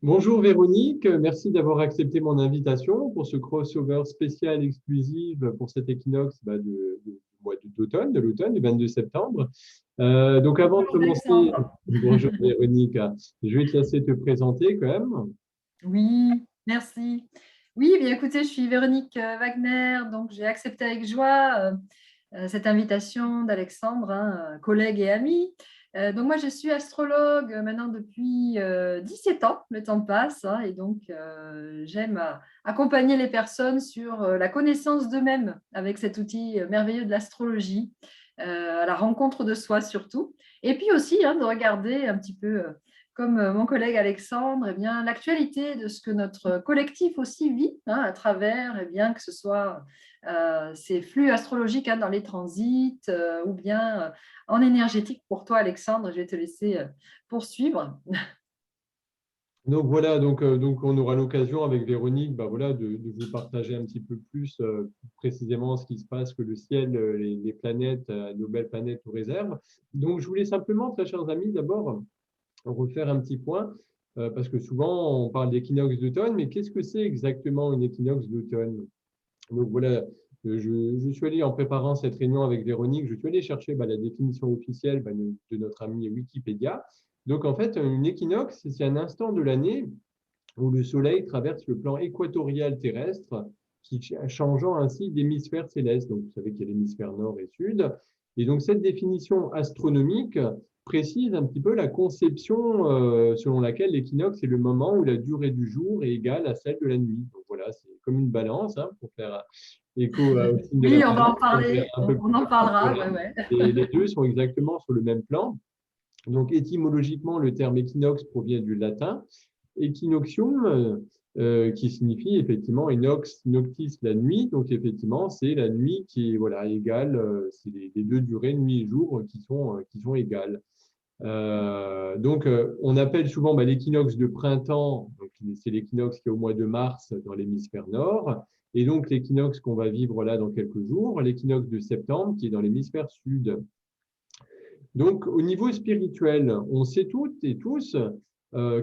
Bonjour Véronique, merci d'avoir accepté mon invitation pour ce crossover spécial exclusif pour cet équinoxe du mois d'automne, de l'automne, du 22 septembre. Donc avant de Bonjour commencer, Alexandre. bonjour Véronique, je vais te laisser te présenter quand même. Oui, merci. Oui, bien écoutez, je suis Véronique Wagner, donc j'ai accepté avec joie cette invitation d'Alexandre, hein, collègue et ami. Donc moi, je suis astrologue maintenant depuis 17 ans, le temps passe, hein, et donc j'aime accompagner les personnes sur la connaissance d'eux-mêmes avec cet outil merveilleux de l'astrologie, à la rencontre de soi surtout. Et puis aussi de regarder un petit peu comme mon collègue Alexandre, eh bien, l'actualité de ce que notre collectif aussi vit à travers, que ce soit ces flux astrologiques dans les transits ou bien en énergétique. Pour toi, Alexandre, je vais te laisser poursuivre. Donc voilà, donc on aura l'occasion avec Véronique voilà, de vous partager un petit peu plus précisément ce qui se passe, que le ciel, les planètes, nos belles planètes nous réservent. Donc je voulais simplement, très chers amis, d'abord refaire un petit point, parce que souvent on parle d'équinoxe d'automne, mais qu'est-ce que c'est exactement une équinoxe d'automne? Donc voilà, je suis allé en préparant cette réunion avec Véronique, je suis allé chercher la définition officielle de notre ami Wikipédia. Donc en fait, une équinoxe, c'est un instant de l'année où le Soleil traverse le plan équatorial terrestre, changeant ainsi d'hémisphère céleste. Donc, vous savez qu'il y a l'hémisphère nord et sud. Et donc, cette définition astronomique précise un petit peu la conception selon laquelle l'équinoxe est le moment où la durée du jour est égale à celle de la nuit. Donc, voilà, c'est comme une balance pour faire écho au signe de la Oui, on va en balance. On verra parler, un peu on plus en tard. parlera. Voilà. Ouais, ouais. Et les deux sont exactement sur le même plan. Donc, étymologiquement, le terme équinoxe provient du latin Equinoxium, qui signifie effectivement inox, noctis, la nuit. Donc, effectivement, c'est la nuit qui est voilà, égale, c'est les deux durées, nuit et jour, qui sont égales. On appelle souvent l'équinoxe de printemps, c'est l'équinoxe qui est au mois de mars dans l'hémisphère nord, et donc l'équinoxe qu'on va vivre là dans quelques jours, l'équinoxe de septembre qui est dans l'hémisphère sud. Donc, au niveau spirituel, on sait toutes et tous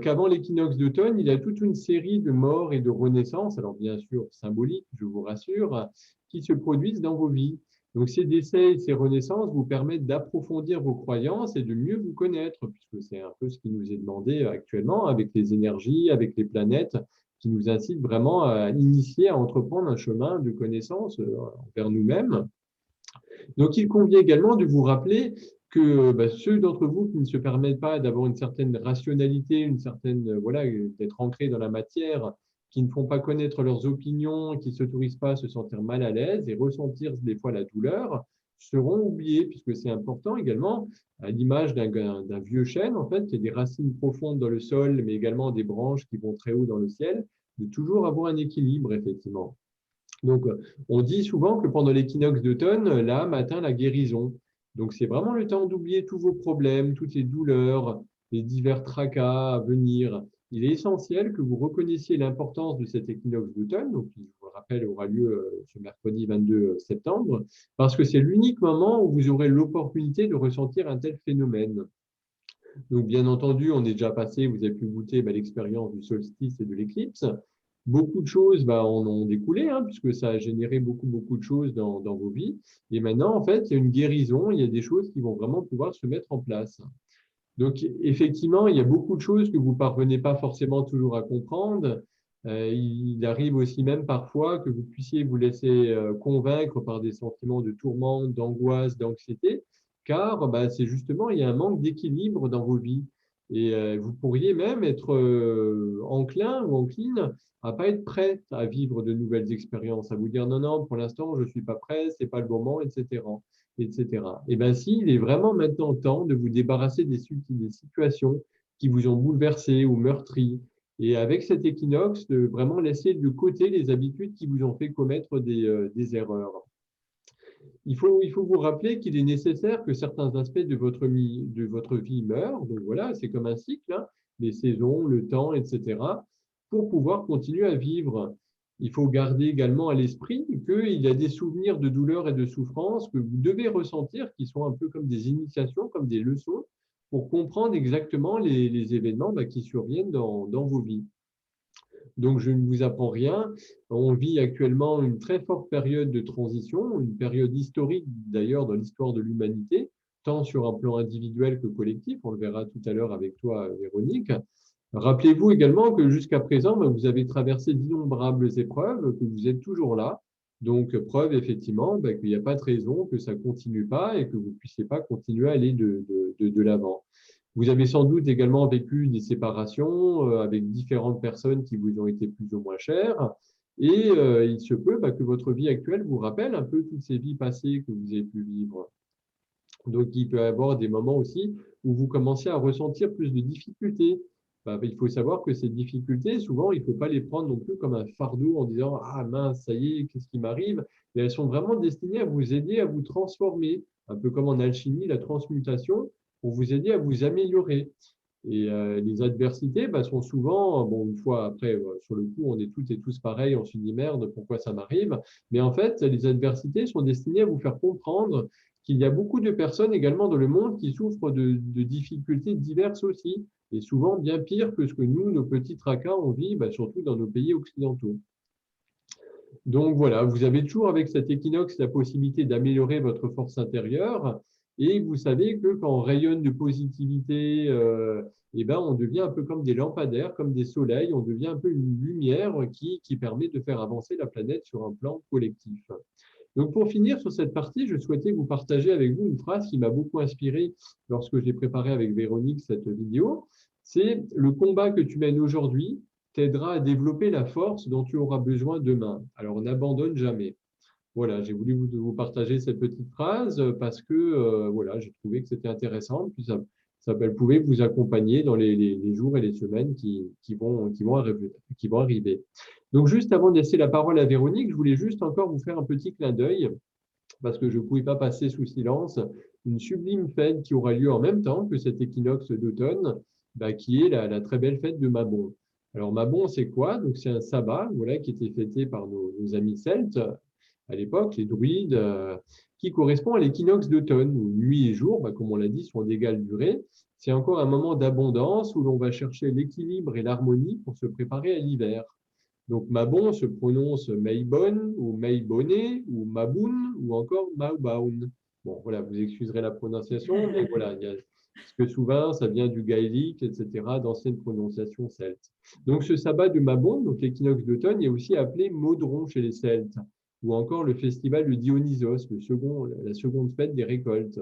qu'avant l'équinoxe d'automne, il y a toute une série de morts et de renaissances, alors bien sûr symboliques, je vous rassure, qui se produisent dans vos vies. Donc, ces décès et ces renaissances vous permettent d'approfondir vos croyances et de mieux vous connaître, puisque c'est un peu ce qui nous est demandé actuellement avec les énergies, avec les planètes, qui nous incitent vraiment à initier, à entreprendre un chemin de connaissance vers nous-mêmes. Donc, il convient également de vous rappeler que ceux d'entre vous qui ne se permettent pas d'avoir une certaine rationalité, une certaine, voilà, d'être ancrés dans la matière, qui ne font pas connaître leurs opinions, qui ne s'autorisent pas à se sentir mal à l'aise et ressentir des fois la douleur, seront oubliés, puisque c'est important également, à l'image d'un vieux chêne, en fait, qui a des racines profondes dans le sol, mais également des branches qui vont très haut dans le ciel, de toujours avoir un équilibre, effectivement. Donc, on dit souvent que pendant l'équinoxe d'automne, l'âme atteint la guérison. Donc, c'est vraiment le temps d'oublier tous vos problèmes, toutes les douleurs, les divers tracas à venir. Il est essentiel que vous reconnaissiez l'importance de cet équinoxe d'automne, donc qui, je vous le rappelle, aura lieu ce mercredi 22 septembre, parce que c'est l'unique moment où vous aurez l'opportunité de ressentir un tel phénomène. Donc, bien entendu, on est déjà passé, vous avez pu goûter l'expérience du solstice et de l'éclipse. Beaucoup de choses en ont découlé, puisque ça a généré beaucoup de choses dans vos vies. Et maintenant, en fait, il y a une guérison, il y a des choses qui vont vraiment pouvoir se mettre en place. Donc, effectivement, il y a beaucoup de choses que vous parvenez pas forcément toujours à comprendre. Il arrive aussi même parfois que vous puissiez vous laisser convaincre par des sentiments de tourmente, d'angoisse, d'anxiété, car c'est justement, il y a un manque d'équilibre dans vos vies. Et vous pourriez même être enclin ou encline à pas être prête à vivre de nouvelles expériences, à vous dire non, non, pour l'instant, je suis pas prêt, c'est pas le moment, etc. etc. Et bien, si, il est vraiment maintenant temps de vous débarrasser des situations qui vous ont bouleversé ou meurtri. Et avec cet équinoxe, de vraiment laisser de côté les habitudes qui vous ont fait commettre des erreurs. Il faut vous rappeler qu'il est nécessaire que certains aspects de votre vie meurent. Donc voilà, c'est comme un cycle, les saisons, le temps, etc., pour pouvoir continuer à vivre. Il faut garder également à l'esprit qu'il y a des souvenirs de douleur et de souffrance que vous devez ressentir, qui sont un peu comme des initiations, comme des leçons, pour comprendre exactement les événements qui surviennent dans vos vies. Donc, je ne vous apprends rien. On vit actuellement une très forte période de transition, une période historique d'ailleurs dans l'histoire de l'humanité, tant sur un plan individuel que collectif. On le verra tout à l'heure avec toi, Véronique. Rappelez-vous également que jusqu'à présent, vous avez traversé d'innombrables épreuves, que vous êtes toujours là. Donc, preuve effectivement qu'il n'y a pas de raison que ça ne continue pas et que vous ne puissiez pas continuer à aller de l'avant. Vous avez sans doute également vécu des séparations avec différentes personnes qui vous ont été plus ou moins chères. Et il se peut que votre vie actuelle vous rappelle un peu toutes ces vies passées que vous avez pu vivre. Donc, il peut y avoir des moments aussi où vous commencez à ressentir plus de difficultés. Il faut savoir que ces difficultés, souvent, il ne faut pas les prendre non plus comme un fardeau en disant « Ah mince, ça y est, qu'est-ce qui m'arrive ?» Mais elles sont vraiment destinées à vous aider à vous transformer, un peu comme en alchimie, la transmutation, pour vous aider à vous améliorer. Et les adversités sont souvent, une fois après, sur le coup, on est toutes et tous pareils, on se dit merde, pourquoi ça m'arrive? Mais en fait, les adversités sont destinées à vous faire comprendre qu'il y a beaucoup de personnes également dans le monde qui souffrent de difficultés diverses aussi, et souvent bien pire que ce que nous, nos petits tracas, on vit, surtout dans nos pays occidentaux. Donc voilà, vous avez toujours avec cet équinoxe la possibilité d'améliorer votre force intérieure et vous savez que quand on rayonne de positivité, on devient un peu comme des lampadaires, comme des soleils, on devient un peu une lumière qui permet de faire avancer la planète sur un plan collectif. Donc pour finir sur cette partie, je souhaitais vous partager avec vous une phrase qui m'a beaucoup inspiré lorsque j'ai préparé avec Véronique cette vidéo. C'est « Le combat que tu mènes aujourd'hui t'aidera à développer la force dont tu auras besoin demain. Alors, n'abandonne jamais. » Voilà, j'ai voulu vous partager cette petite phrase parce que voilà, j'ai trouvé que c'était intéressant. Puis ça pouvait vous accompagner dans les jours et les semaines qui vont arriver. Donc, juste avant de laisser la parole à Véronique, je voulais juste encore vous faire un petit clin d'œil parce que je ne pouvais pas passer sous silence une sublime fête qui aura lieu en même temps que cet équinoxe d'automne, qui est la très belle fête de Mabon. Alors, Mabon, c'est quoi? Donc, c'est un sabbat qui était fêté par nos amis celtes à l'époque, les druides, qui correspond à l'équinoxe d'automne, où nuit et jour, comme on l'a dit, sont d'égale durée. C'est encore un moment d'abondance où l'on va chercher l'équilibre et l'harmonie pour se préparer à l'hiver. Donc, Mabon se prononce Maibon ou Maibone ou Maboun ou encore Maubaun. Bon, voilà, vous excuserez la prononciation, mais voilà, parce que souvent, ça vient du gaélique, etc., d'anciennes prononciations celtes. Donc, ce sabbat de Mabon, donc l'équinoxe d'automne, est aussi appelé Modron chez les Celtes, ou encore le festival de Dionysos, la seconde fête des récoltes.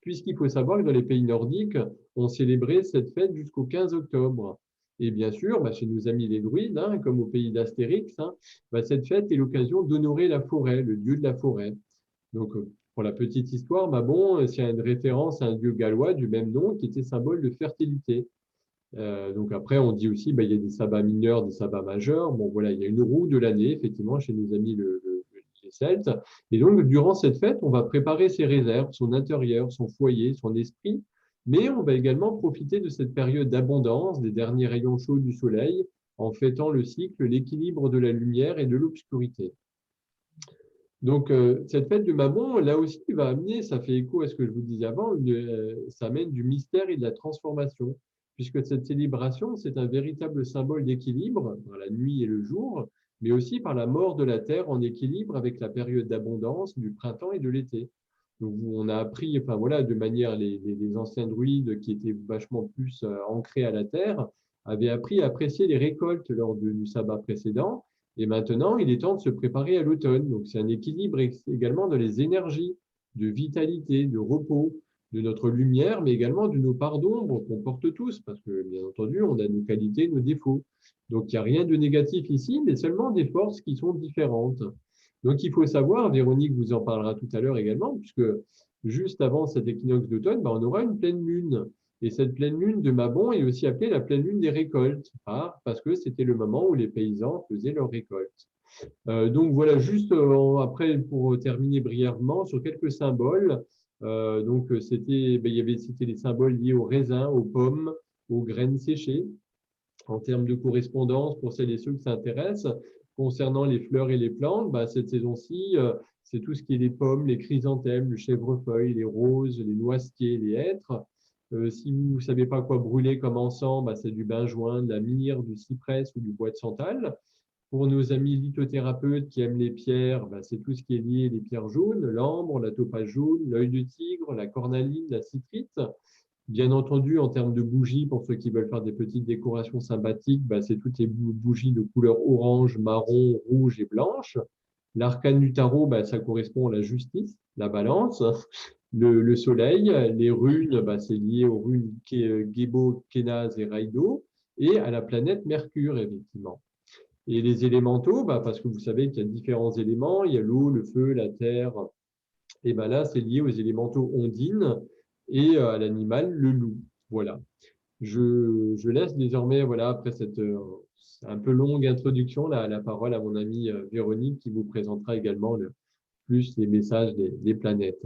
Puisqu'il faut savoir que dans les pays nordiques, on célébrait cette fête jusqu'au 15 octobre. Et bien sûr, chez nos amis les druides, comme au pays d'Astérix, cette fête est l'occasion d'honorer la forêt, le dieu de la forêt. Donc, pour la petite histoire, Mabon, c'est une référence à un dieu gallois du même nom qui était symbole de fertilité. Donc après, on dit aussi, il y a des sabbats mineurs, des sabbats majeurs. Bon, voilà, il y a une roue de l'année, effectivement, chez nos amis les Celtes. Et donc, durant cette fête, on va préparer ses réserves, son intérieur, son foyer, son esprit. Mais on va également profiter de cette période d'abondance, des derniers rayons chauds du soleil, en fêtant le cycle, l'équilibre de la lumière et de l'obscurité. Donc, cette fête de Mabon, là aussi, va amener, ça fait écho à ce que je vous disais avant, ça amène du mystère et de la transformation, puisque cette célébration, c'est un véritable symbole d'équilibre par la nuit et le jour, mais aussi par la mort de la terre en équilibre avec la période d'abondance du printemps et de l'été. Donc, on a appris, de manière, les anciens druides qui étaient vachement plus ancrés à la terre, avaient appris à apprécier les récoltes lors du sabbat précédent. Et maintenant, il est temps de se préparer à l'automne. Donc, c'est un équilibre également dans les énergies de vitalité, de repos, de notre lumière, mais également de nos parts d'ombre qu'on porte tous, parce que, bien entendu, on a nos qualités, nos défauts. Donc, il n'y a rien de négatif ici, mais seulement des forces qui sont différentes. Donc, il faut savoir, Véronique vous en parlera tout à l'heure également, puisque juste avant cet équinoxe d'automne, on aura une pleine lune. Et cette pleine lune de Mabon est aussi appelée la pleine lune des récoltes, parce que c'était le moment où les paysans faisaient leurs récoltes. Donc voilà, juste après, pour terminer brièvement, sur quelques symboles. Donc c'était les symboles liés aux raisins, aux pommes, aux graines séchées. En termes de correspondance, pour celles et ceux qui s'intéressent, concernant les fleurs et les plantes, cette saison-ci, c'est tout ce qui est les pommes, les chrysanthèmes, le chèvrefeuille, les roses, les noisetiers, les hêtres. Si vous ne savez pas quoi brûler comme encens, bah, c'est du benjoin, de la myrrhe, du cyprès ou du bois de santal. Pour nos amis lithothérapeutes qui aiment les pierres, bah, c'est tout ce qui est lié les pierres jaunes, l'ambre, la topaz jaune, l'œil de tigre, la cornaline, la citrite. Bien entendu, en termes de bougies, pour ceux qui veulent faire des petites décorations sympathiques, bah, c'est toutes les bougies de couleur orange, marron, rouge et blanche. L'arcane du tarot, bah, ça correspond à la justice, la balance, le soleil. Les runes, bah, c'est lié aux runes Gébo, Kénaz et Raido, et à la planète Mercure, effectivement. Et les élémentaux, bah, parce que vous savez qu'il y a différents éléments, il y a l'eau, le feu, la terre, et ben là, c'est lié aux élémentaux ondines et à l'animal, le loup. Voilà. Je laisse désormais, voilà, après cette un peu longue introduction, la parole à mon amie Véronique qui vous présentera également plus les messages des planètes.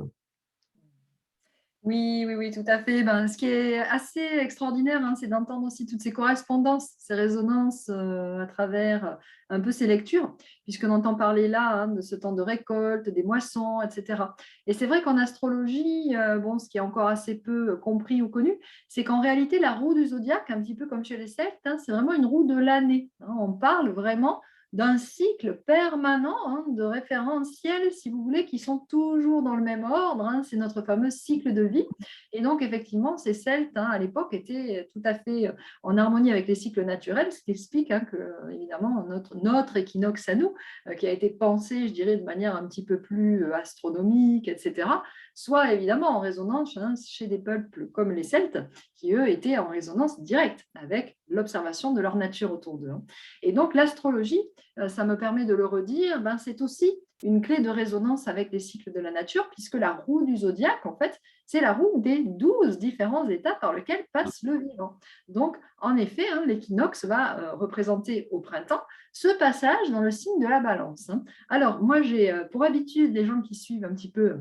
Oui, oui, oui, tout à fait. Ben, ce qui est assez extraordinaire, hein, c'est d'entendre aussi toutes ces correspondances, ces résonances à travers un peu ces lectures, puisqu'on entend parler là hein, de ce temps de récolte, des moissons, etc. Et c'est vrai qu'en astrologie, bon, ce qui est encore assez peu compris ou connu, c'est qu'en réalité, la roue du zodiaque, un petit peu comme chez les Celtes, hein, c'est vraiment une roue de l'année. Hein. On parle vraiment d'un cycle permanent hein, de référentiels, si vous voulez, qui sont toujours dans le même ordre. Hein, c'est notre fameux cycle de vie. Et donc, effectivement, ces Celtes, hein, à l'époque, étaient tout à fait en harmonie avec les cycles naturels, ce qui explique hein, que, évidemment, notre équinoxe à nous, qui a été pensé, je dirais, de manière un petit peu plus astronomique, etc., soit évidemment en résonance hein, chez des peuples comme les Celtes, qui, eux, étaient en résonance directe avec l'observation de leur nature autour d'eux. Hein. Et donc, l'astrologie, ça me permet de le redire, ben, c'est aussi une clé de résonance avec les cycles de la nature, puisque la roue du zodiaque, en fait, c'est la roue des 12 différents états par lesquels passe le vivant. Donc, en effet, hein, l'équinoxe va représenter au printemps ce passage dans le signe de la balance. Hein. Alors, moi, j'ai pour habitude, les gens qui suivent un petit peu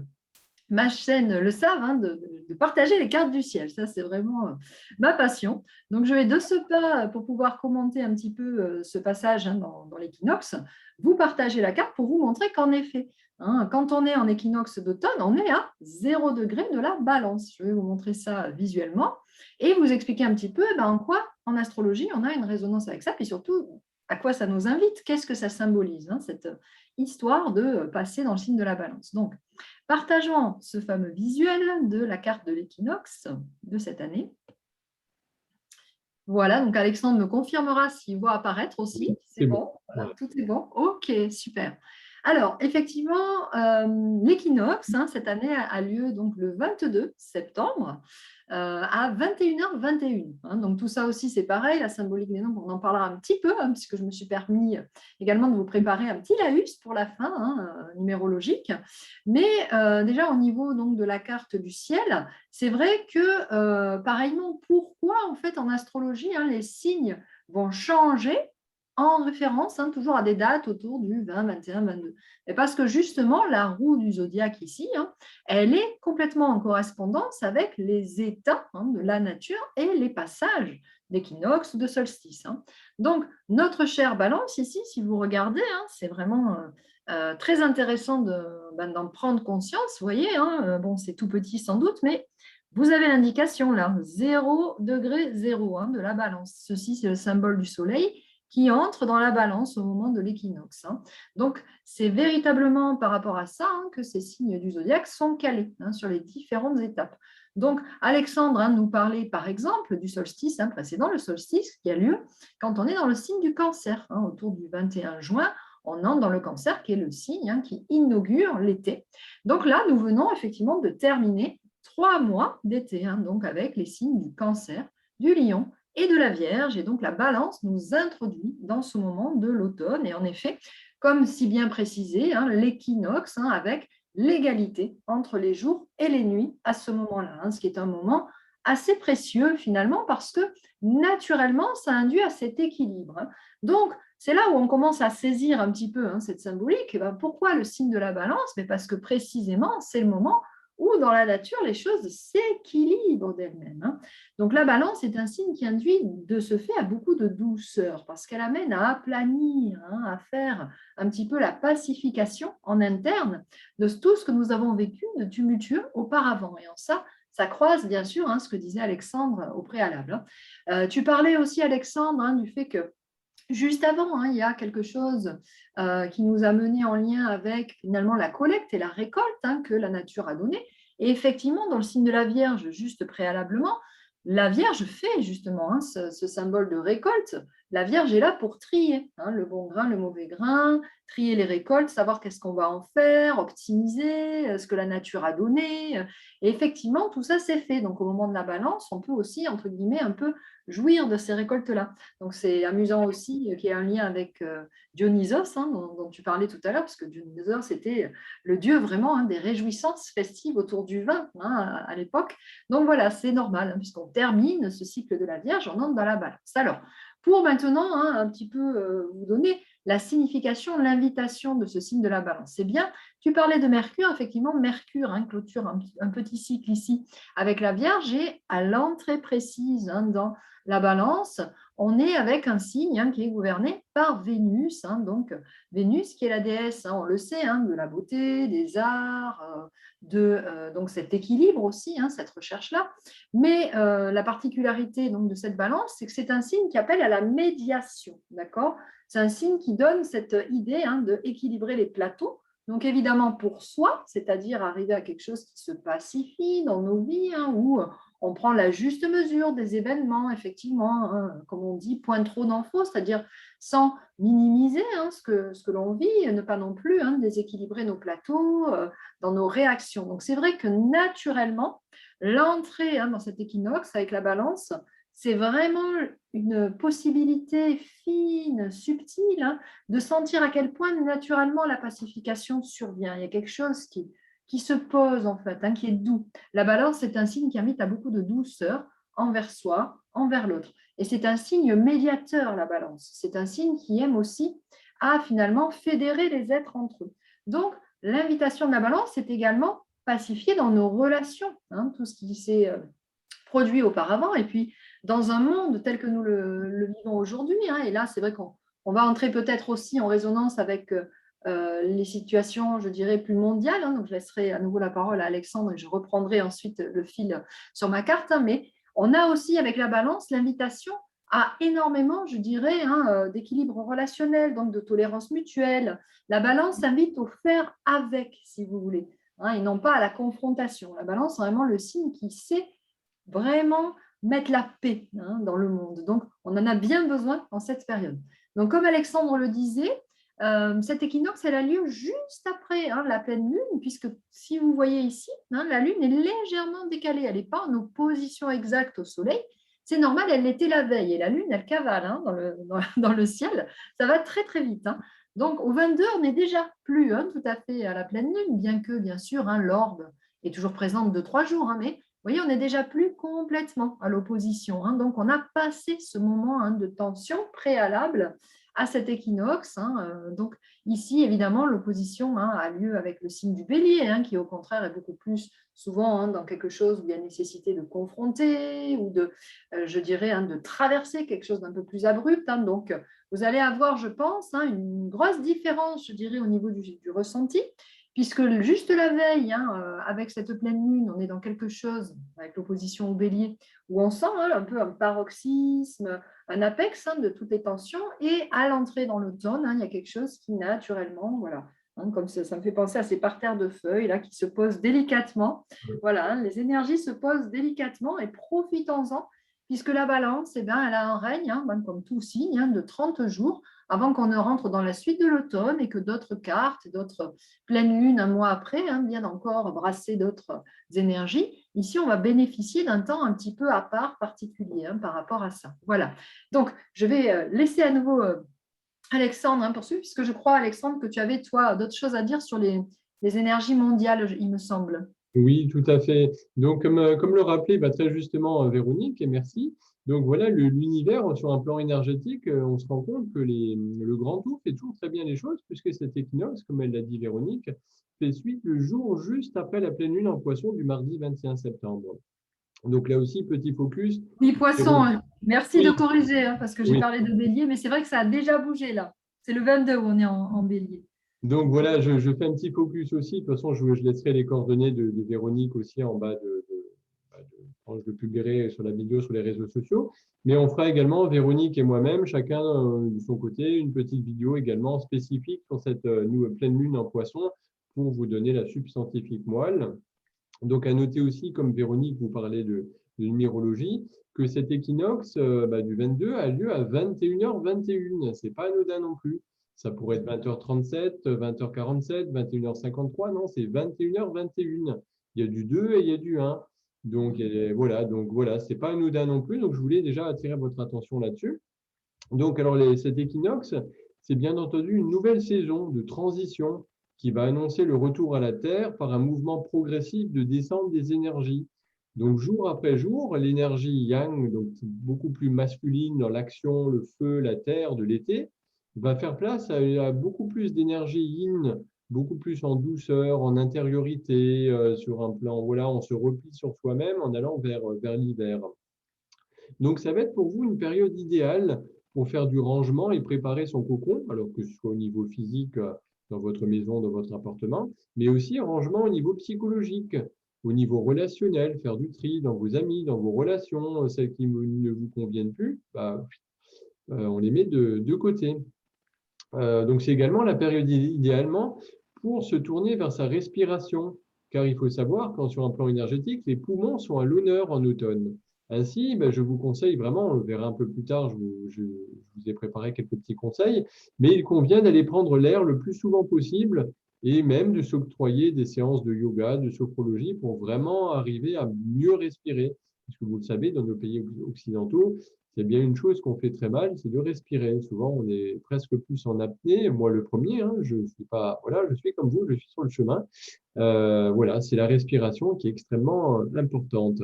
ma chaîne le savent, hein, de partager les cartes du ciel. Ça, c'est vraiment ma passion. Donc, je vais de ce pas, pour pouvoir commenter un petit peu ce passage hein, dans l'équinoxe, vous partager la carte pour vous montrer qu'en effet, hein, quand on est en équinoxe d'automne, on est à 0 degré de la balance. Je vais vous montrer ça visuellement et vous expliquer un petit peu en quoi, en astrologie, on a une résonance avec ça, puis surtout, à quoi ça nous invite, qu'est-ce que ça symbolise, hein, cette histoire de passer dans le signe de la balance. Donc, partageons ce fameux visuel de la carte de l'équinoxe de cette année. Voilà, donc Alexandre me confirmera s'il voit apparaître aussi. C'est bon, voilà, tout est bon. Ok, super. Alors, effectivement, l'équinoxe, hein, cette année a lieu donc le 22 septembre à 21h21. Hein, donc, tout ça aussi, c'est pareil, la symbolique des nombres, on en parlera un petit peu, hein, puisque je me suis permis également de vous préparer un petit laïus pour la fin, hein, numérologique. Mais déjà, au niveau donc, de la carte du ciel, c'est vrai que, pareillement, pourquoi, en fait, en astrologie, hein, les signes vont changer en référence hein, toujours à des dates autour du 20, 21, 22. Et parce que justement, la roue du zodiaque ici, hein, elle est complètement en correspondance avec les états hein, de la nature et les passages d'équinoxe ou de solstice. Hein. Donc, notre chère balance ici, si vous regardez, hein, c'est vraiment très intéressant d'en prendre conscience. Vous voyez, hein, bon, c'est tout petit sans doute, mais vous avez l'indication là, 0 degré 0 hein, de la balance. Ceci, c'est le symbole du soleil qui entre dans la balance au moment de l'équinoxe. Hein. Donc, c'est véritablement par rapport à ça hein, que ces signes du zodiaque sont calés hein, sur les différentes étapes. Donc, Alexandre hein, nous parlait par exemple du solstice hein, précédent, le solstice qui a lieu quand on est dans le signe du cancer, hein, autour du 21 juin, on entre dans le cancer qui est le signe hein, qui inaugure l'été. Donc là, nous venons effectivement de terminer 3 mois d'été, hein, donc avec les signes du cancer, du lion et de la Vierge. Et donc, la balance nous introduit dans ce moment de l'automne. Et en effet, comme si bien précisé, hein, l'équinoxe hein, avec l'égalité entre les jours et les nuits à ce moment-là, hein, ce qui est un moment assez précieux finalement parce que naturellement, ça induit à cet équilibre. Hein. Donc, c'est là où on commence à saisir un petit peu hein, cette symbolique. Et ben, pourquoi le signe de la balance? Mais parce que précisément, c'est le moment où dans la nature, les choses s'équilibrent d'elles-mêmes. Hein. Donc la balance est un signe qui induit de ce fait à beaucoup de douceur, parce qu'elle amène à aplanir, hein, à faire un petit peu la pacification en interne de tout ce que nous avons vécu de tumultueux auparavant. Et en ça, ça croise bien sûr ce que disait Alexandre au préalable. Tu parlais aussi, Alexandre, du fait que juste avant, il y a quelque chose qui nous a mené en lien avec finalement la collecte et la récolte que la nature a donnée. Et effectivement, dans le signe de la Vierge, juste préalablement, la Vierge fait justement ce symbole de récolte. La Vierge est là pour trier le bon grain, le mauvais grain, trier les récoltes, savoir qu'est-ce qu'on va en faire, optimiser ce que la nature a donné. Et effectivement, tout ça, c'est fait. Donc, au moment de la balance, on peut aussi, entre guillemets, un peu jouir de ces récoltes-là. Donc, c'est amusant aussi qu'il y ait un lien avec Dionysos, dont tu parlais tout à l'heure, parce que Dionysos, c'était le dieu vraiment des réjouissances festives autour du vin à l'époque. Donc, voilà, c'est normal, puisqu'on termine ce cycle de la Vierge, on entre dans la balance. Alors, pour maintenant un petit peu vous donner la signification, l'invitation de ce signe de la balance. C'est bien, tu parlais de Mercure, effectivement, Mercure clôture un petit cycle ici avec la Vierge et à l'entrée précise dans la balance, on est avec un signe qui est gouverné par Vénus. Donc, Vénus qui est la déesse, on le sait, de la beauté, des arts, donc cet équilibre aussi, cette recherche-là. Mais la particularité donc, de cette balance, c'est que c'est un signe qui appelle à la médiation. D'accord ? C'est un signe qui donne cette idée d'équilibrer les plateaux. Donc, évidemment, pour soi, c'est-à-dire arriver à quelque chose qui se pacifie dans nos vies, où on prend la juste mesure des événements, effectivement, comme on dit, point trop d'infos, c'est-à-dire sans minimiser ce que l'on vit, ne pas non plus déséquilibrer nos plateaux dans nos réactions. Donc, c'est vrai que naturellement, l'entrée dans cet équinoxe avec la balance, c'est vraiment une possibilité fine, subtile, de sentir à quel point naturellement la pacification survient. Il y a quelque chose qui se pose en fait, qui est doux. La balance, c'est un signe qui invite à beaucoup de douceur envers soi, envers l'autre. Et c'est un signe médiateur, la balance. C'est un signe qui aime aussi à finalement fédérer les êtres entre eux. Donc, l'invitation de la balance, c'est également pacifier dans nos relations, tout ce qui s'est produit auparavant. Et puis, dans un monde tel que nous le vivons aujourd'hui, et là, c'est vrai qu'on va entrer peut-être aussi en résonance avec les situations, je dirais, plus mondiales. Donc, je laisserai à nouveau la parole à Alexandre et je reprendrai ensuite le fil sur ma carte. Mais on a aussi, avec la balance, l'invitation à énormément, je dirais, d'équilibre relationnel, donc de tolérance mutuelle. La balance invite au faire avec, si vous voulez, et non pas à la confrontation. La balance, c'est vraiment le signe qui sait vraiment mettre la paix dans le monde. Donc, on en a bien besoin en cette période. Donc, comme Alexandre le disait, cet équinoxe, elle a lieu juste après la pleine lune, puisque si vous voyez ici, la lune est légèrement décalée. Elle n'est pas en opposition exacte au soleil. C'est normal, elle l'était la veille. Et la lune, elle cavale dans le ciel. Ça va très, très vite. Donc, au 22, on n'est déjà plus tout à fait à la pleine lune, bien que, bien sûr, l'orbe est toujours présente de 3 jours. Mais vous voyez, on n'est déjà plus complètement à l'opposition. Donc, on a passé ce moment de tension préalable à cet équinoxe. Donc, ici, évidemment, l'opposition a lieu avec le signe du bélier, qui, au contraire, est beaucoup plus souvent dans quelque chose où il y a nécessité de confronter ou de, je dirais, de traverser quelque chose d'un peu plus abrupt. Donc, vous allez avoir, je pense, une grosse différence, je dirais, au niveau du ressenti, puisque juste la veille, avec cette pleine lune, on est dans quelque chose, avec l'opposition au bélier, où on sent un peu un paroxysme, un apex de toutes les tensions, et à l'entrée dans l'automne, il y a quelque chose qui naturellement, voilà, comme ça me fait penser à ces parterres de feuilles là, qui se posent délicatement. Voilà, les énergies se posent délicatement et profitons-en, puisque la balance, elle a un règne, comme tout signe, de 30 jours, avant qu'on ne rentre dans la suite de l'automne et que d'autres cartes, d'autres pleines lunes un mois après, viennent encore brasser d'autres énergies. Ici, on va bénéficier d'un temps un petit peu à part, particulier par rapport à ça. Voilà. Donc, je vais laisser à nouveau Alexandre poursuivre, puisque je crois, Alexandre, que tu avais, toi, d'autres choses à dire sur les énergies mondiales, il me semble. Oui, tout à fait. Donc, comme le rappelait très justement Véronique, et merci. Donc voilà, l'univers, sur un plan énergétique, on se rend compte que le grand tout fait toujours très bien les choses, puisque cet équinoxe, comme elle l'a dit Véronique, fait suite le jour juste après la pleine lune en Poisson du mardi 21 septembre. Donc là aussi, petit focus. Oui, Poisson, merci de Oui, corriger, parce que j'ai oui. parlé de Bélier, mais c'est vrai que ça a déjà bougé là. C'est le 22 où on est en Bélier. Donc voilà, je fais un petit focus aussi. De toute façon, je laisserai les coordonnées de Véronique aussi en bas quand je le publierai sur la vidéo sur les réseaux sociaux. Mais on fera également, Véronique et moi-même, chacun de son côté, une petite vidéo également spécifique sur cette pleine lune en Poisson pour vous donner la subscientifique moelle. Donc, à noter aussi, comme Véronique vous parlait de numérologie, que cet équinoxe du 22 a lieu à 21h21. Ce n'est pas anodin non plus. Ça pourrait être 20h37, 20h47, 21h53. Non, c'est 21h21. Il y a du 2 et il y a du 1. Donc, voilà, ce n'est pas anodin non plus. Donc, je voulais déjà attirer votre attention là-dessus. Donc, alors, cet équinoxe, c'est bien entendu une nouvelle saison de transition qui va annoncer le retour à la Terre par un mouvement progressif de descente des énergies. Donc, jour après jour, l'énergie yang, donc beaucoup plus masculine dans l'action, le feu, la terre de l'été, va faire place à beaucoup plus d'énergie yin, beaucoup plus en douceur, en intériorité, sur un plan, voilà, on se replie sur soi-même en allant vers l'hiver. Donc, ça va être pour vous une période idéale pour faire du rangement et préparer son cocon, alors que ce soit au niveau physique, dans votre maison, dans votre appartement, mais aussi un rangement au niveau psychologique, au niveau relationnel, faire du tri dans vos amis, dans vos relations, celles qui ne vous conviennent plus, on les met de côté. Donc, c'est également la période idéalement pour se tourner vers sa respiration, car il faut savoir qu'en sur un plan énergétique, les poumons sont à l'honneur en automne. Ainsi, je vous conseille vraiment, on le verra un peu plus tard, je vous ai préparé quelques petits conseils, mais il convient d'aller prendre l'air le plus souvent possible et même de s'octroyer des séances de yoga, de sophrologie pour vraiment arriver à mieux respirer. Parce que vous le savez, dans nos pays occidentaux, c'est bien une chose qu'on fait très mal, c'est de respirer. Souvent, on est presque plus en apnée. Moi, le premier, hein, je suis pas, voilà, je suis comme vous, je suis sur le chemin. Voilà, c'est la respiration qui est extrêmement importante.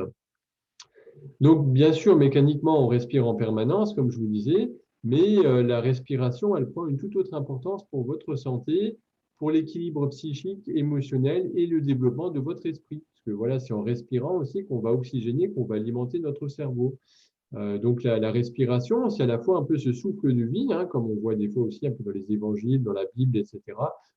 Donc, bien sûr, mécaniquement, on respire en permanence, comme je vous disais, mais la respiration, elle prend une toute autre importance pour votre santé, pour l'équilibre psychique, émotionnel et le développement de votre esprit. Parce que voilà, c'est en respirant aussi qu'on va oxygéner, qu'on va alimenter notre cerveau. Donc, la respiration, c'est à la fois un peu ce souffle de vie, hein, comme on voit des fois aussi un peu dans les évangiles, dans la Bible, etc.,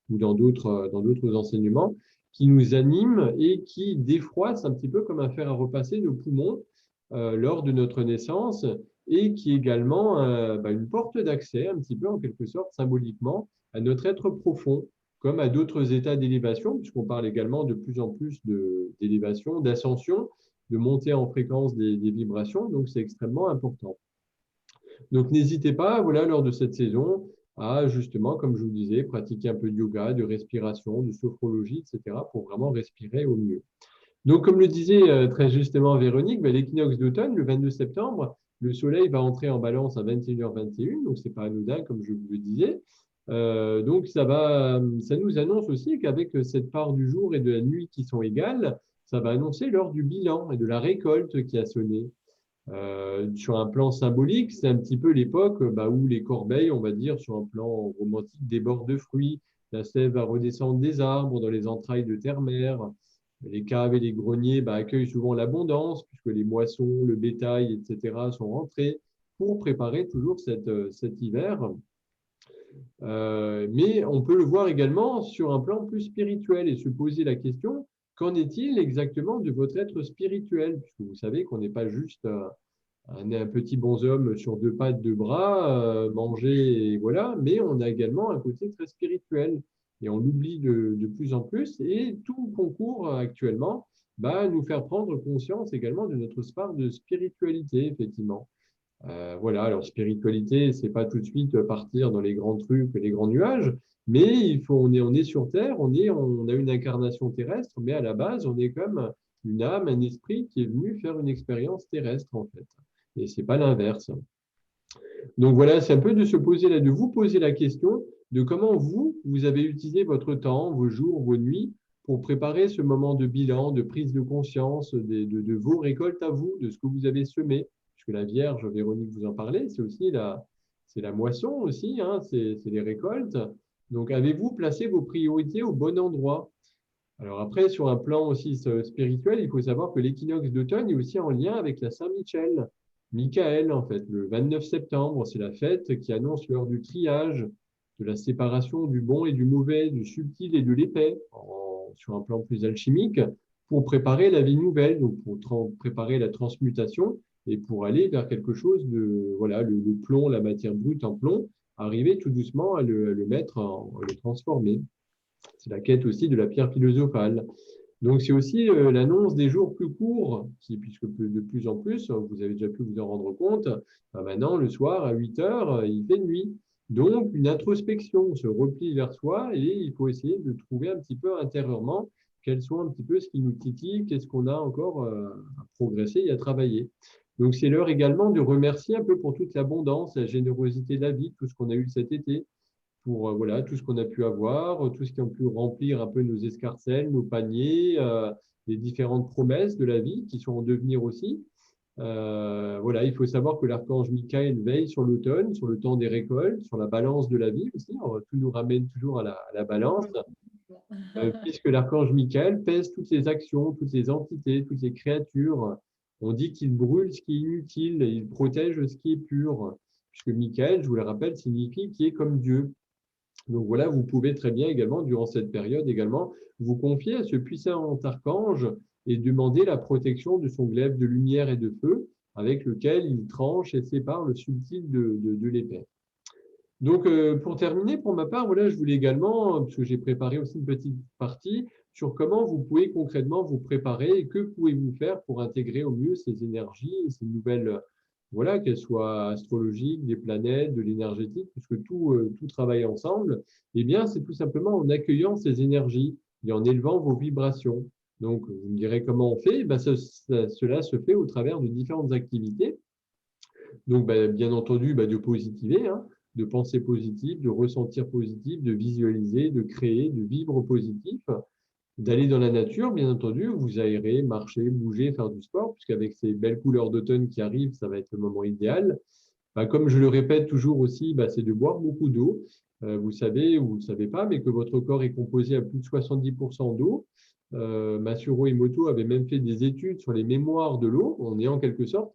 ou dans d'autres enseignements, qui nous anime et qui défroisse un petit peu comme un fer à repasser nos poumons lors de notre naissance et qui est également une porte d'accès, un petit peu en quelque sorte symboliquement, à notre être profond, comme à d'autres états d'élévation, puisqu'on parle également de plus en plus d'élévation, d'ascension, de monter en fréquence des vibrations, donc c'est extrêmement important. Donc n'hésitez pas, voilà, lors de cette saison, à justement, comme je vous disais, pratiquer un peu de yoga, de respiration, de sophrologie, etc., pour vraiment respirer au mieux. Donc, comme le disait très justement Véronique, l'équinoxe d'automne, le 22 septembre, le soleil va entrer en balance à 21h21, donc ce n'est pas anodin, comme je vous le disais. Donc, ça nous annonce aussi qu'avec cette part du jour et de la nuit qui sont égales, ça va annoncer l'heure du bilan et de la récolte qui a sonné. Sur un plan symbolique, c'est un petit peu l'époque où les corbeilles, on va dire, sur un plan romantique, débordent de fruits. La sève va redescendre des arbres dans les entrailles de terre-mère. Les caves et les greniers accueillent souvent l'abondance, puisque les moissons, le bétail, etc. sont rentrés pour préparer toujours cet hiver. Mais on peut le voir également sur un plan plus spirituel et se poser la question, qu'en est-il exactement de votre être spirituel? Puisque vous savez qu'on n'est pas juste un petit bonhomme sur deux pattes, deux bras, manger et voilà, mais on a également un côté très spirituel et on l'oublie de plus en plus et tout concourt actuellement à nous faire prendre conscience également de notre part de spiritualité, effectivement. Voilà, alors spiritualité, c'est pas tout de suite partir dans les grands trucs, les grands nuages, mais on est sur Terre, on a une incarnation terrestre, mais à la base, on est comme une âme, un esprit qui est venu faire une expérience terrestre, en fait. Et c'est pas l'inverse. Donc voilà, c'est un peu de vous poser la question de comment vous avez utilisé votre temps, vos jours, vos nuits pour préparer ce moment de bilan, de prise de conscience de vos récoltes à vous, de ce que vous avez semé. Puisque la Vierge, Véronique vous en parlait, c'est la moisson aussi, hein, c'est les récoltes. Donc avez-vous placé vos priorités au bon endroit? Alors après, sur un plan aussi spirituel, il faut savoir que l'équinoxe d'automne est aussi en lien avec la Saint-Michel. Michael, en fait, le 29 septembre, c'est la fête qui annonce l'heure du triage, de la séparation du bon et du mauvais, du subtil et de l'épais, sur un plan plus alchimique. pour préparer la vie nouvelle, donc pour préparer la transmutation et pour aller vers quelque chose de, voilà, le plomb, la matière brute en plomb, arriver tout doucement à le mettre, à le transformer. C'est la quête aussi de la pierre philosophale. Donc, c'est aussi l'annonce des jours plus courts, puisque de plus en plus, vous avez déjà pu vous en rendre compte, maintenant, le soir, à 8 heures, il fait nuit. Donc, une introspection, on se replie vers soi et il faut essayer de trouver un petit peu intérieurement quels sont un petit peu ce qui nous titille, qu'est-ce qu'on a encore à progresser et à travailler. Donc, c'est l'heure également de remercier un peu pour toute l'abondance, la générosité de la vie, tout ce qu'on a eu cet été, pour voilà, tout ce qu'on a pu avoir, tout ce qui a pu remplir un peu nos escarcelles, nos paniers, les différentes promesses de la vie qui sont en devenir aussi. Voilà, il faut savoir que l'archange Michael veille sur l'automne, sur le temps des récoltes, sur la balance de la vie aussi. Tout nous ramène toujours à la balance, puisque l'archange Michael pèse toutes les actions, toutes les entités, toutes les créatures. On dit qu'il brûle ce qui est inutile et il protège ce qui est pur, puisque Michael, je vous le rappelle, signifie qui est comme Dieu. Donc voilà, vous pouvez très bien également, durant cette période également, vous confier à ce puissant archange et demander la protection de son glaive de lumière et de feu avec lequel il tranche et sépare le subtil de l'épais. Donc, pour terminer, pour ma part, voilà, je voulais également, parce que j'ai préparé aussi une petite partie, sur comment vous pouvez concrètement vous préparer et que pouvez-vous faire pour intégrer au mieux ces énergies, ces nouvelles, voilà, qu'elles soient astrologiques, des planètes, de l'énergétique, puisque tout travaille ensemble. Eh bien, c'est tout simplement en accueillant ces énergies et en élevant vos vibrations. Donc, vous me direz comment on fait. Eh bien, cela se fait au travers de différentes activités. Donc, bien entendu, de positiver, hein, de penser positif, de ressentir positif, de visualiser, de créer, de vivre positif, d'aller dans la nature, bien entendu, vous aérer, marcher, bouger, faire du sport, puisqu'avec ces belles couleurs d'automne qui arrivent, ça va être le moment idéal. Comme je le répète toujours aussi, c'est de boire beaucoup d'eau. Vous savez ou vous ne savez pas, mais que votre corps est composé à plus de 70% d'eau. Masuro Emoto avait même fait des études sur les mémoires de l'eau. On est en quelque sorte,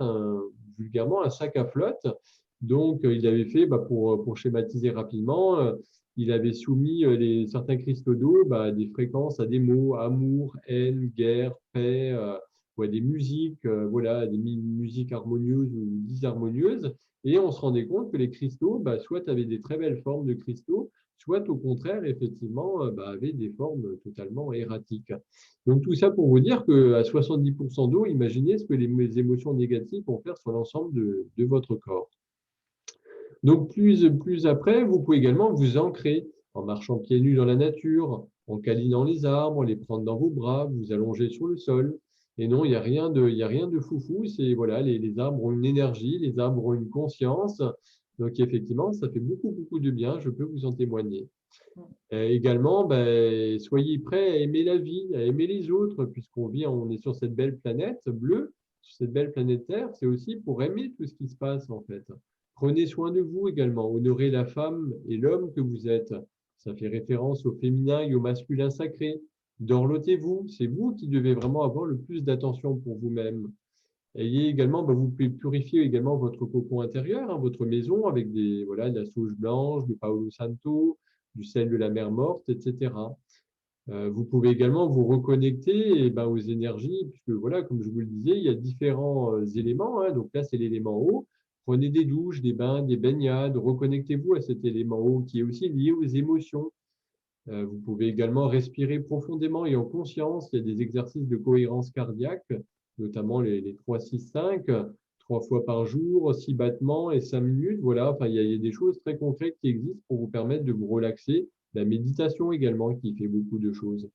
vulgairement, un sac à flotte. Donc, il avait fait, pour schématiser rapidement, il avait soumis certains cristaux d'eau à des fréquences, à des mots, amour, haine, guerre, paix, ou à des musiques, voilà, des musiques harmonieuses ou disharmonieuses. Et on se rendait compte que les cristaux, soit avaient des très belles formes de cristaux, soit au contraire, effectivement, avaient des formes totalement erratiques. Donc tout ça pour vous dire qu'à 70% d'eau, imaginez ce que les émotions négatives vont faire sur l'ensemble de votre corps. Donc plus après, vous pouvez également vous ancrer en marchant pieds nus dans la nature, en câlinant les arbres, les prendre dans vos bras, vous allonger sur le sol. Et non, il n'y a rien de foufou. C'est voilà, les arbres ont une énergie, les arbres ont une conscience. Donc effectivement, ça fait beaucoup de bien. Je peux vous en témoigner. Également, soyez prêts à aimer la vie, à aimer les autres, on est sur cette belle planète bleue, sur cette belle planète Terre. C'est aussi pour aimer tout ce qui se passe en fait. Prenez soin de vous également. Honorez la femme et l'homme que vous êtes. Ça fait référence au féminin et au masculin sacré. Dorlotez-vous. C'est vous qui devez vraiment avoir le plus d'attention pour vous-même. Ayez également, vous pouvez purifier également votre cocon intérieur, hein, votre maison avec de la sauge blanche, du Paolo Santo, du sel de la mer morte, etc. Vous pouvez également vous reconnecter aux énergies, puisque voilà, comme je vous le disais, il y a différents éléments, hein. Donc là, c'est l'élément eau. Prenez des douches, des bains, des baignades, reconnectez-vous à cet élément eau qui est aussi lié aux émotions. Vous pouvez également respirer profondément et en conscience. Il y a des exercices de cohérence cardiaque, notamment les 3-6-5, 3 fois par jour, 6 battements et 5 minutes. Voilà, il y a des choses très concrètes qui existent pour vous permettre de vous relaxer. La méditation également qui fait beaucoup de choses.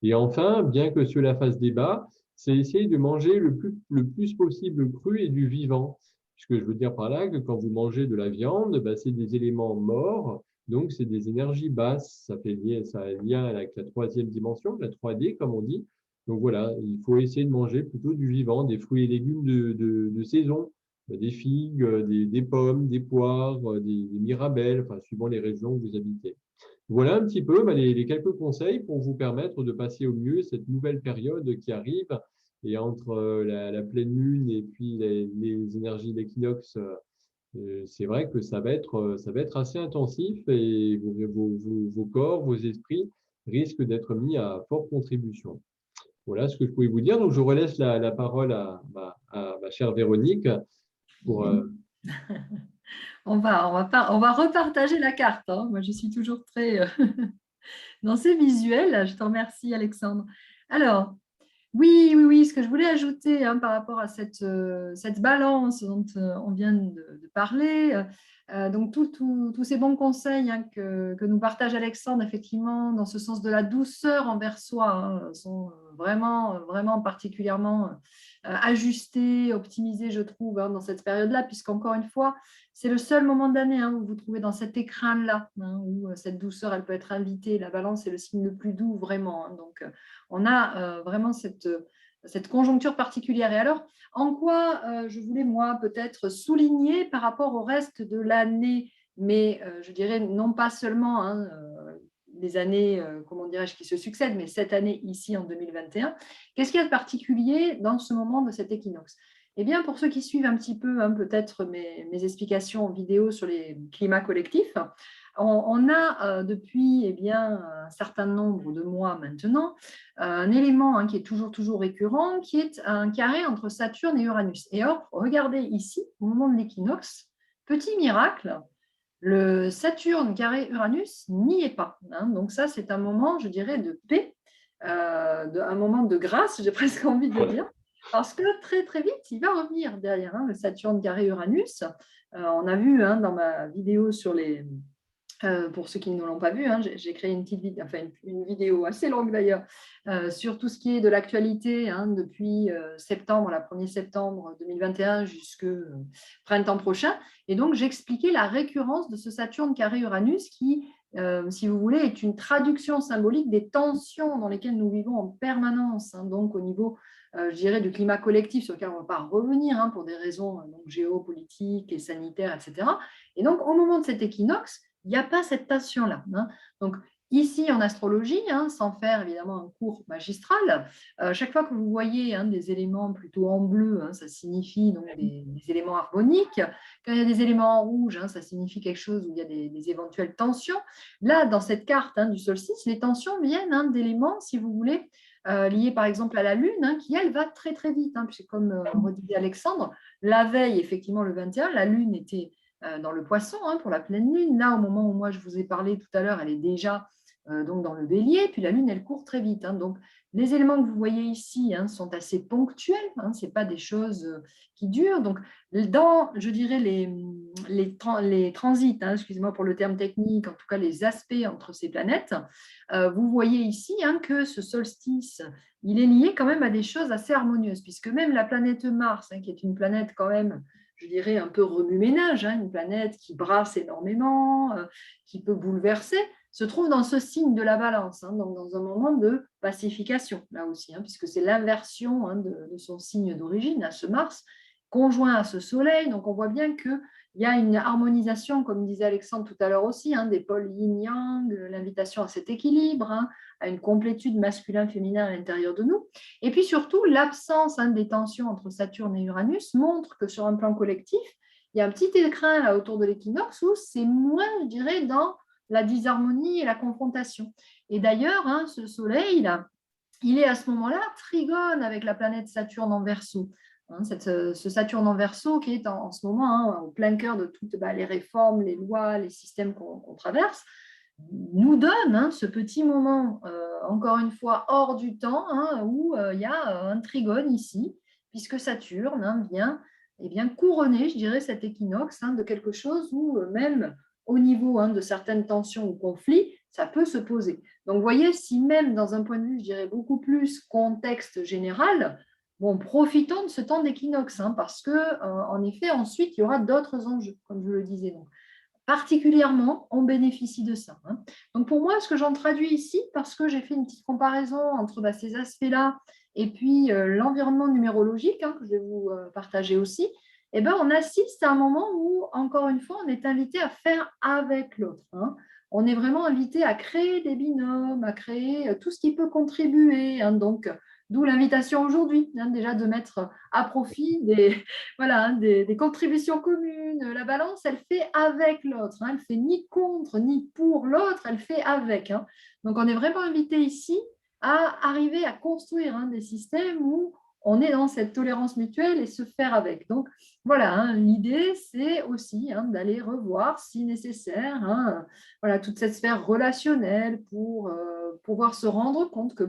Et enfin, bien que cela fasse débat, c'est essayer de manger le plus possible cru et du vivant. Ce que je veux dire par là, que quand vous mangez de la viande, c'est des éléments morts, donc c'est des énergies basses. Ça a un lien avec la troisième dimension, la 3D comme on dit. Donc voilà, il faut essayer de manger plutôt du vivant, des fruits et légumes de saison, des figues, des pommes, des poires, des mirabelles, suivant les régions où vous habitez. Voilà un petit peu les quelques conseils pour vous permettre de passer au mieux cette nouvelle période qui arrive. Et entre la pleine lune et puis les énergies d'équinoxe, c'est vrai que ça va être assez intensif et vos corps, vos esprits risquent d'être mis à forte contribution. Voilà ce que je pouvais vous dire. Donc, je relaisse la parole à ma chère Véronique pour… On va repartager la carte, hein. Moi, je suis toujours très dans ces visuels. Je te remercie, Alexandre. Alors, oui, oui, oui, ce que je voulais ajouter, hein, par rapport à cette balance dont on vient de parler, donc tous ces bons conseils, hein, que nous partage Alexandre, effectivement, dans ce sens de la douceur envers soi, hein, sont vraiment, vraiment particulièrement ajustés, optimisés, je trouve, hein, dans cette période-là, puisqu'encore une fois, c'est le seul moment de l'année, hein, où vous vous trouvez dans cet écrin-là, hein, où cette douceur, elle peut être invitée. La balance est le signe le plus doux, vraiment, hein. Donc, on a vraiment cette conjoncture particulière. Et alors, en quoi je voulais, moi, peut-être souligner par rapport au reste de l'année, mais je dirais non pas seulement, hein, les années, comment dirais-je, qui se succèdent, mais cette année ici en 2021, qu'est-ce qu'il y a de particulier dans ce moment de cet équinoxe? Eh bien, pour ceux qui suivent un petit peu, hein, peut-être mes explications en vidéo sur les climats collectifs, on a depuis, eh bien, un certain nombre de mois maintenant un élément, hein, qui est toujours récurrent, qui est un carré entre Saturne et Uranus. Et or, regardez ici, au moment de l'équinoxe, petit miracle, le Saturne carré Uranus n'y est pas, hein. Donc ça, c'est un moment, je dirais, de paix, un moment de grâce, j'ai presque envie de dire, parce que très vite, il va revenir derrière, hein, le Saturne carré Uranus. On a vu, hein, dans ma vidéo sur les… pour ceux qui ne l'ont pas vu, hein, j'ai créé une petite vidéo, enfin une vidéo assez longue d'ailleurs, sur tout ce qui est de l'actualité, hein, depuis septembre, la 1er septembre 2021 jusqu'au printemps prochain. Et donc, j'expliquais la récurrence de ce Saturne carré Uranus qui, si vous voulez, est une traduction symbolique des tensions dans lesquelles nous vivons en permanence, hein, donc au niveau, je dirais, du climat collectif sur lequel on ne va pas revenir, hein, pour des raisons donc, géopolitiques et sanitaires, etc. Et donc, au moment de cet équinoxe, il n'y a pas cette tension-là, hein. Donc, ici, en astrologie, hein, sans faire évidemment un cours magistral, chaque fois que vous voyez, hein, des éléments plutôt en bleu, hein, ça signifie donc des éléments harmoniques. Quand il y a des éléments en rouge, hein, ça signifie quelque chose où il y a des éventuelles tensions. Là, dans cette carte, hein, du solstice, les tensions viennent, hein, d'éléments, si vous voulez, liés par exemple à la Lune, hein, qui, elle, va très vite, hein, puisque comme redisait Alexandre, la veille, effectivement, le 21, la Lune était dans le Poisson, hein, pour la pleine lune. Là, au moment où moi je vous ai parlé tout à l'heure, elle est déjà donc dans le Bélier, puis la lune, elle court très vite, hein. Donc, les éléments que vous voyez ici, hein, sont assez ponctuels, hein, ce n'est pas des choses qui durent. Donc, dans, je dirais, les transits, hein, excusez-moi pour le terme technique, en tout cas les aspects entre ces planètes, vous voyez ici, hein, que ce solstice, il est lié quand même à des choses assez harmonieuses, puisque même la planète Mars, hein, qui est une planète quand même, je dirais, un peu remue-ménage, hein, une planète qui brasse énormément, qui peut bouleverser, se trouve dans ce signe de la balance, hein, donc dans un moment de pacification, là aussi, hein, puisque c'est l'inversion, hein, de son signe d'origine, à ce Mars, conjoint à ce Soleil. Donc on voit bien qu'il y a une harmonisation, comme disait Alexandre tout à l'heure aussi, hein, des pôles yin-yang, l'invitation à cet équilibre, hein, à une complétude masculin-féminin à l'intérieur de nous. Et puis surtout, l'absence, hein, des tensions entre Saturne et Uranus montre que sur un plan collectif, il y a un petit écrin là autour de l'équinoxe où c'est moins, je dirais, dans la disharmonie et la confrontation. Et d'ailleurs, hein, ce Soleil, là, il est à ce moment-là trigone avec la planète Saturne en Verseau. Hein, ce Saturne en Verseau qui est en ce moment, hein, au plein cœur de toutes les réformes, les lois, les systèmes qu'on traverse, nous donne, hein, ce petit moment, encore une fois, hors du temps, hein, où il y a un trigone ici, puisque Saturne, hein, vient, eh bien, couronner, je dirais, cet équinoxe, hein, de quelque chose où même au niveau, hein, de certaines tensions ou conflits, ça peut se poser. Donc, vous voyez, si même dans un point de vue, je dirais, beaucoup plus contexte général, bon, profitons de ce temps d'équinoxe, hein, parce que, en effet, ensuite, il y aura d'autres enjeux, comme je le disais. Donc, particulièrement, on bénéficie de ça, hein. Donc, pour moi, ce que j'en traduis ici, parce que j'ai fait une petite comparaison entre ces aspects-là et puis l'environnement numérologique, hein, que je vais vous partager aussi, eh ben, on assiste à un moment où, encore une fois, on est invité à faire avec l'autre, hein. On est vraiment invité à créer des binômes, à créer tout ce qui peut contribuer, hein. Donc, d'où l'invitation aujourd'hui, hein, déjà de mettre à profit voilà, hein, des contributions communes. La balance, elle fait avec l'autre, hein. Elle ne fait ni contre ni pour l'autre, elle fait avec, hein. Donc, on est vraiment invité ici à arriver à construire des systèmes où on est dans cette tolérance mutuelle et se faire avec. Donc, voilà, l'idée, c'est aussi d'aller revoir, si nécessaire, voilà, toute cette sphère relationnelle pour pouvoir se rendre compte que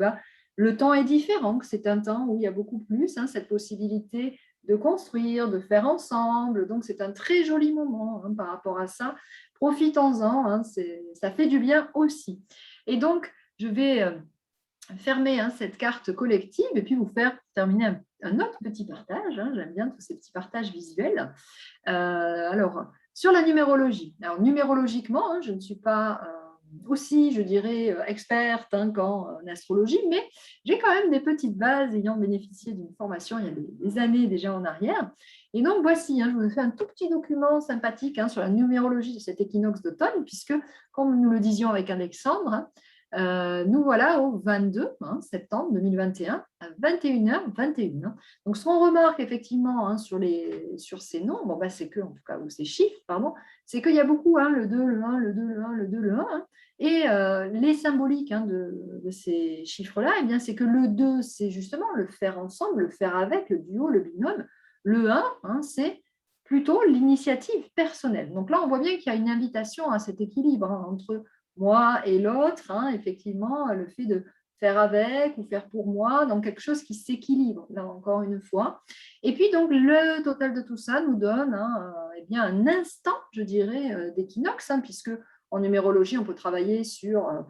le temps est différent, que c'est un temps où il y a beaucoup plus cette possibilité de construire, de faire ensemble. Donc, c'est un très joli moment par rapport à ça. Profitons-en, ça fait du bien aussi. Et donc, je vais fermer cette carte collective et puis vous faire terminer un autre petit partage. J'aime bien tous ces petits partages visuels. Alors, sur la numérologie. Alors, numérologiquement, je ne suis pas aussi, je dirais, experte qu'en astrologie, mais j'ai quand même des petites bases ayant bénéficié d'une formation il y a des années déjà en arrière. Et donc, voici, je vous ai fait un tout petit document sympathique sur la numérologie de cet équinoxe d'automne, puisque, comme nous le disions avec Alexandre, nous voilà au 22 septembre 2021 à 21h21. Donc, ce qu'on remarque effectivement sur ces nombres, c'est que, en tout cas, ou ces chiffres, pardon, c'est qu'il y a beaucoup le 2, le 1, le 2, le 1, le 2, le 1. Et les symboliques de ces chiffres-là, eh bien, c'est que le 2, c'est justement le faire ensemble, le faire avec, le duo, le binôme. Le 1, c'est plutôt l'initiative personnelle. Donc là, on voit bien qu'il y a une invitation à cet équilibre entre moi et l'autre, effectivement, le fait de faire avec ou faire pour moi, dans quelque chose qui s'équilibre, là encore une fois. Et puis, donc, le total de tout ça nous donne eh bien, un instant, je dirais, d'équinoxe, puisque en numérologie, on peut travailler sur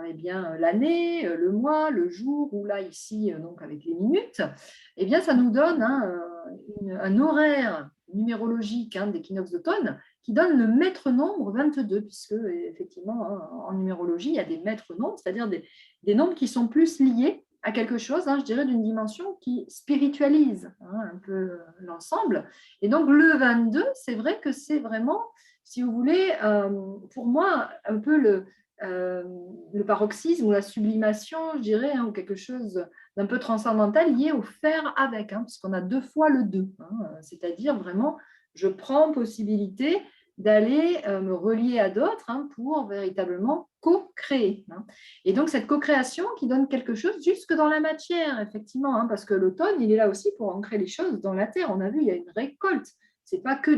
eh bien, l'année, le mois, le jour, ou là, ici, donc avec les minutes. Eh bien, ça nous donne un horaire numérologique d'équinoxe d'automne qui donne le maître nombre 22, puisque effectivement, en numérologie, il y a des maîtres nombres, c'est-à-dire des nombres qui sont plus liés à quelque chose, je dirais, d'une dimension qui spiritualise un peu l'ensemble. Et donc, le 22, c'est vrai que c'est vraiment, si vous voulez, pour moi, un peu le paroxysme ou la sublimation, je dirais, ou quelque chose d'un peu transcendantal lié au faire avec, puisqu'on a 2 fois le 2, c'est-à-dire vraiment je prends possibilité d'aller me relier à d'autres pour véritablement co-créer. Et donc, cette co-création qui donne quelque chose jusque dans la matière, effectivement, parce que l'automne, il est là aussi pour ancrer les choses dans la terre. On a vu, il y a une récolte. Ce n'est pas que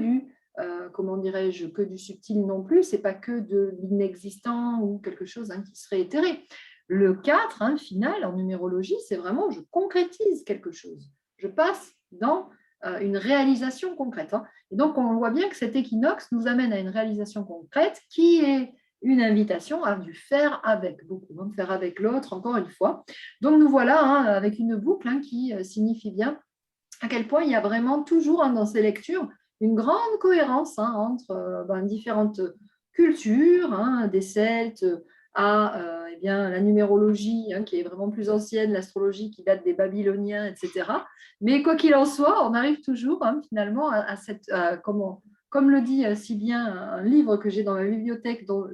comment dirais-je, que du subtil non plus, ce n'est pas que de l'inexistant ou quelque chose qui serait éthéré. Le 4, final, en numérologie, c'est vraiment je concrétise quelque chose. Je passe dans une réalisation concrète. Et donc, on voit bien que cet équinoxe nous amène à une réalisation concrète qui est une invitation à du faire avec beaucoup, de faire avec l'autre, encore une fois. Donc, nous voilà avec une boucle qui signifie bien à quel point il y a vraiment toujours dans ces lectures une grande cohérence entre différentes cultures, des Celtes à eh bien, la numérologie qui est vraiment plus ancienne, l'astrologie qui date des Babyloniens, etc. Mais quoi qu'il en soit, on arrive toujours finalement à cette, comme le dit si bien un livre que j'ai dans ma bibliothèque, dont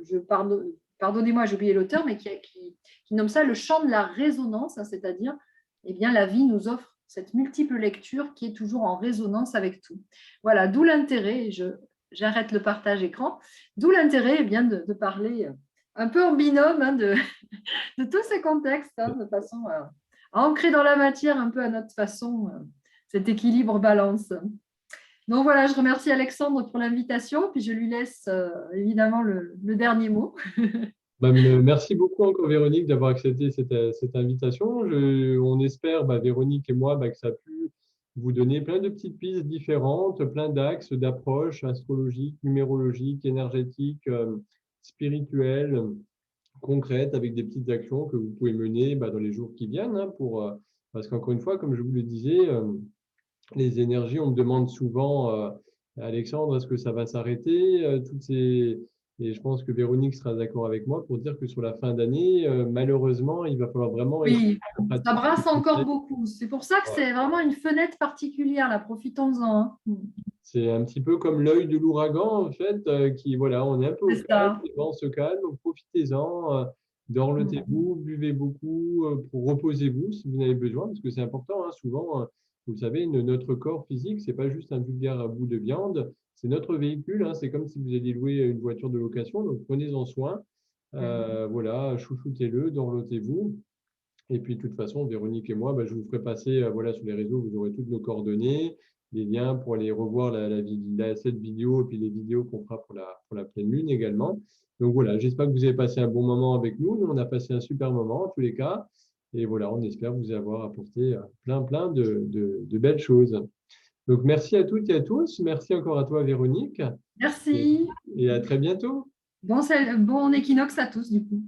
pardonnez-moi, j'ai oublié l'auteur, mais qui nomme ça le champ de la résonance, c'est-à-dire eh bien, la vie nous offre cette multiple lecture qui est toujours en résonance avec tout. Voilà, d'où l'intérêt, j'arrête le partage écran, d'où l'intérêt eh bien, de parler un peu en binôme de tous ces contextes, de façon à ancrer dans la matière un peu à notre façon cet équilibre balance. Donc voilà, je remercie Alexandre pour l'invitation, puis je lui laisse évidemment le dernier mot. Merci beaucoup encore Véronique d'avoir accepté cette invitation. On espère, Véronique et moi, que ça a pu vous donner plein de petites pistes différentes, plein d'axes, d'approches astrologiques, numérologiques, énergétiques, spirituelles, concrètes, avec des petites actions que vous pouvez mener dans les jours qui viennent. Parce qu'encore une fois, comme je vous le disais, les énergies, on me demande souvent, Alexandre, est-ce que ça va s'arrêter Et je pense que Véronique sera d'accord avec moi pour dire que sur la fin d'année, malheureusement, il va falloir vraiment Oui, ça pratique. brasse encore beaucoup. C'est pour ça que c'est vraiment une fenêtre particulière, là, profitons-en. C'est un petit peu comme l'œil de l'ouragan, en fait, qui, voilà, on est un peu au C'est calme, ça. les vents se calment, donc profitez-en, dorlotez-vous, buvez beaucoup, reposez-vous si vous en avez besoin, parce que c'est important, souvent, vous le savez, notre corps physique, c'est pas juste un vulgaire bout de viande, c'est notre véhicule, c'est comme si vous alliez louer une voiture de location, donc prenez-en soin, voilà, chouchoutez-le, dorlotez-vous. Et puis, de toute façon, Véronique et moi, je vous ferai passer voilà, sur les réseaux, vous aurez toutes nos coordonnées, les liens pour aller revoir cette vidéo et puis les vidéos qu'on fera pour la pleine lune également. Donc voilà, j'espère que vous avez passé un bon moment avec nous. Nous, on a passé un super moment en tous les cas. Et voilà, on espère vous avoir apporté plein de belles choses. Donc merci à toutes et à tous. Merci encore à toi, Véronique. Et, Merci. et à très bientôt. Bon équinoxe à tous, du coup.